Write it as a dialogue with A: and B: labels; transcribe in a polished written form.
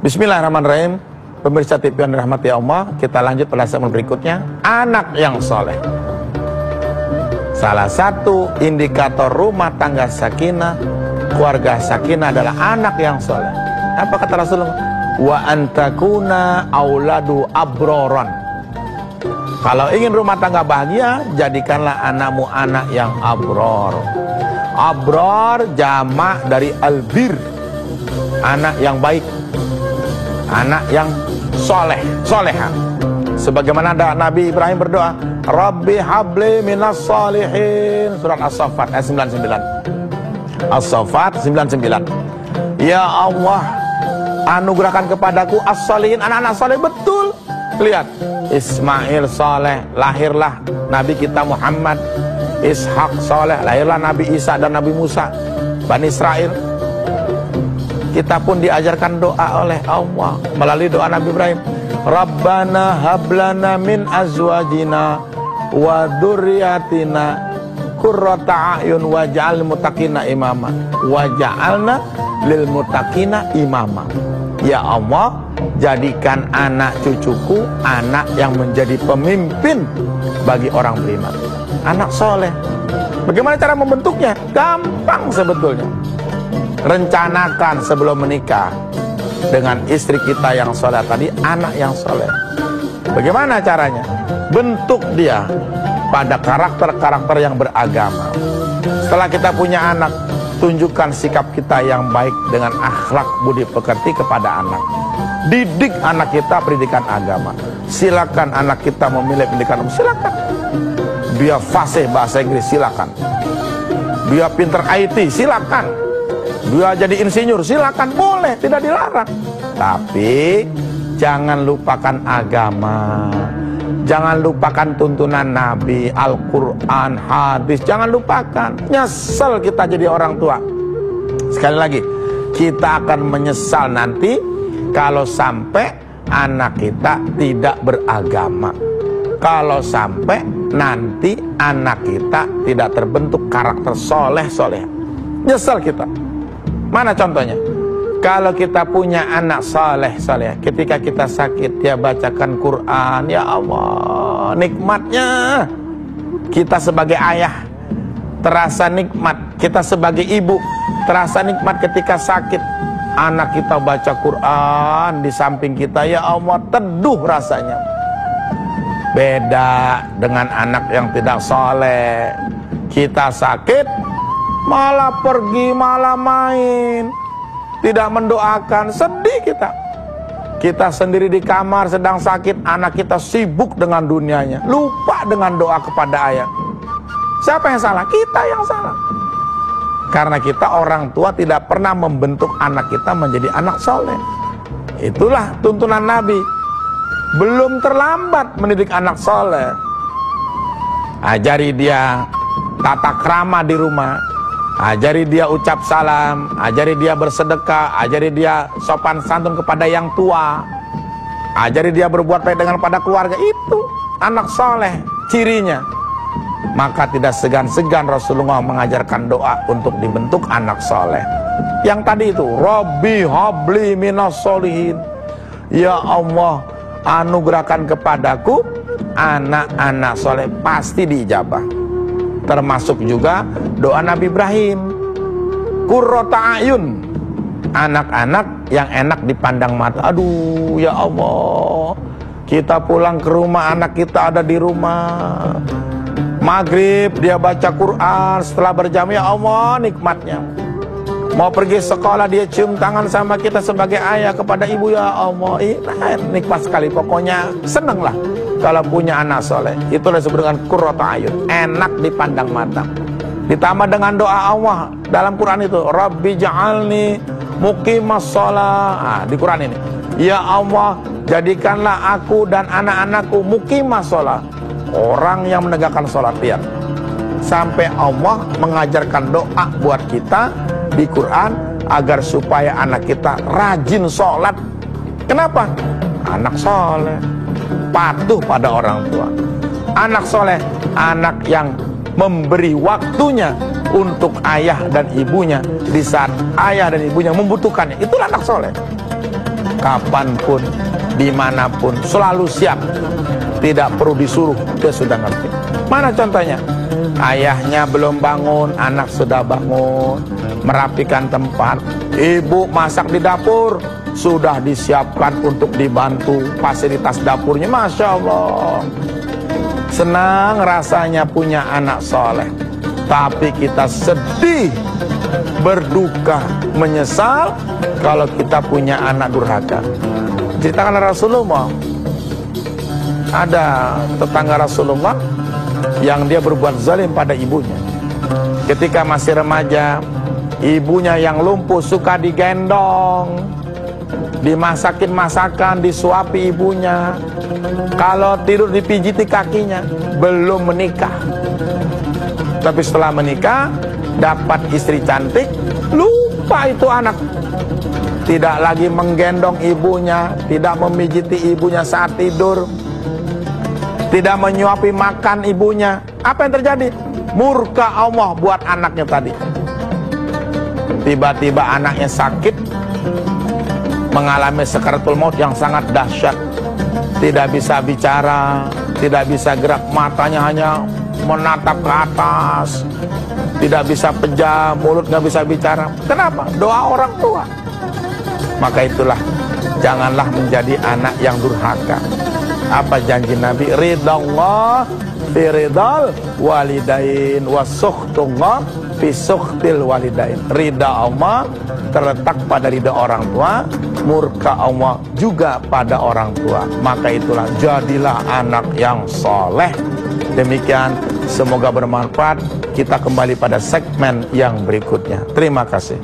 A: Bismillahirrahmanirrahim. Pemirsa TV yang dirahmati Allah, kita lanjut pada segmen berikutnya. Anak yang soleh. Salah satu indikator rumah tangga sakinah, keluarga sakinah adalah anak yang soleh. Apa kata Rasulullah? Wa antakuna auladu abroron. Kalau ingin rumah tangga bahagia, jadikanlah anakmu anak yang abror. Abror jamak dari albir, anak yang baik, anak yang soleh, soleha. Sebagaimana Nabi Ibrahim berdoa, Rabbi habli minas salihin. Surat As-Saffat ayat 99. As-Saffat 99. Ya Allah, anugerahkan kepadaku as-salihin, anak-anak soleh. Betul. Lihat, Ismail soleh, lahirlah Nabi kita Muhammad. Ishak soleh, lahirlah Nabi Isa dan Nabi Musa, Bani Israel. Kita pun diajarkan doa oleh Allah melalui doa Nabi Ibrahim. Rabbana hablana min azwajina wa dzurriyyatina qurrata a'yun waj'al muttaqina imama waj'alna lil muttaqina imama. Ya Allah, jadikan anak cucuku anak yang menjadi pemimpin bagi orang beriman, anak soleh. Bagaimana cara membentuknya? Gampang sebetulnya. Rencanakan sebelum menikah dengan istri kita yang soleh tadi, anak yang soleh. Bagaimana caranya? Bentuk dia pada karakter-karakter yang beragama. Setelah kita punya anak, tunjukkan sikap kita yang baik dengan akhlak budi pekerti kepada anak. Didik anak kita pendidikan agama. Silakan anak kita memilih pendidikan agama, silakan. Dia fasih bahasa Inggris, silakan. Dia pinter IT, silakan. Dia jadi insinyur, silakan, boleh, tidak dilarang. Tapi jangan lupakan agama. Jangan lupakan tuntunan Nabi, Al-Quran, hadis. Jangan lupakan. Nyesel kita jadi orang tua. Sekali lagi, kita akan menyesal nanti kalau sampai anak kita tidak beragama. Kalau sampai nanti anak kita tidak terbentuk karakter soleh-soleh, nyesel kita. Mana contohnya? Kalau kita punya anak soleh-soleh, ketika kita sakit dia bacakan Quran, ya Allah, nikmatnya. Kita sebagai ayah terasa nikmat, kita sebagai ibu terasa nikmat ketika sakit. Anak kita baca Quran di samping kita, ya Allah, teduh rasanya. Beda dengan anak yang tidak soleh. Kita sakit malah pergi, malah main, tidak mendoakan, sedih kita. Kita sendiri di kamar sedang sakit, anak kita sibuk dengan dunianya, lupa dengan doa kepada ayah. Siapa yang salah? Kita yang salah. Karena kita orang tua tidak pernah membentuk anak kita menjadi anak soleh. Itulah tuntunan Nabi. Belum terlambat mendidik anak soleh. Ajari dia tata krama di rumah, ajari dia ucap salam, ajari dia bersedekah, ajari dia sopan santun kepada yang tua, ajari dia berbuat baik dengan pada keluarga. Itu anak soleh cirinya. Maka tidak segan-segan Rasulullah mengajarkan doa untuk dibentuk anak soleh. Yang tadi itu, Rabbi habli minas solihin. Ya Allah, anugerahkan kepadaku anak-anak soleh. Pasti diijabah. Termasuk juga doa Nabi Ibrahim, qurrata a'yun, anak-anak yang enak dipandang mata. Aduh, ya Allah, kita pulang ke rumah, anak kita ada di rumah. Maghrib dia baca Quran, setelah berjam, ya Allah, nikmatnya. Mau pergi sekolah dia cium tangan sama kita sebagai ayah kepada ibu, ya Allah, nikmat sekali. Pokoknya senenglah kalau punya anak soleh. Itulah disebut dengan qurrata a'yun, enak dipandang mata. Ditambah dengan doa Allah dalam Quran itu, Rabbi ja'alni muqimas shalah. Di Quran ini, ya Allah, jadikanlah aku dan anak-anakku muqimas shalah, orang yang menegakkan sholat. Lihat, sampai Allah mengajarkan doa buat kita di Quran agar supaya anak kita rajin sholat. Kenapa? Anak soleh patuh pada orang tua. Anak soleh, anak yang memberi waktunya untuk ayah dan ibunya di saat ayah dan ibunya membutuhkannya. Itulah anak soleh. kapanpun, dimanapun, selalu siap. Tidak perlu disuruh, dia sudah ngerti. Mana contohnya? Ayahnya belum bangun, anak sudah bangun, merapikan tempat. Ibu masak di dapur, sudah disiapkan untuk dibantu fasilitas dapurnya. Masya Allah. Senang rasanya punya anak soleh. Tapi kita sedih, berduka, menyesal kalau kita punya anak durhaka. Ceritakan Rasulullah, ada tetangga Rasulullah yang dia berbuat zalim pada ibunya. Ketika masih remaja, ibunya yang lumpuh suka digendong, dimasakin masakan, disuapi ibunya. Kalau tidur dipijiti kakinya. Belum menikah. Tapi setelah menikah, dapat istri cantik, lupa itu anak. Tidak lagi menggendong ibunya, tidak memijiti ibunya saat tidur, tidak menyuapi makan ibunya. Apa yang terjadi? Murka Allah buat anaknya tadi. Tiba-tiba anaknya sakit, mengalami sakaratul maut yang sangat dahsyat. Tidak bisa bicara, tidak bisa gerak, matanya hanya menatap ke atas, tidak bisa pejam, mulut nggak bisa bicara. Kenapa? Doa orang tua. Maka itulah, janganlah menjadi anak yang durhaka. Apa janji Nabi? Ridallah fi ridal walidain wa sukhtullah fi sukhtil walidain. Ridha Allah terletak pada ridha orang tua, murka Allah juga pada orang tua. Maka itulah, jadilah anak yang soleh. Demikian, semoga bermanfaat. Kita kembali pada segmen yang berikutnya. Terima kasih.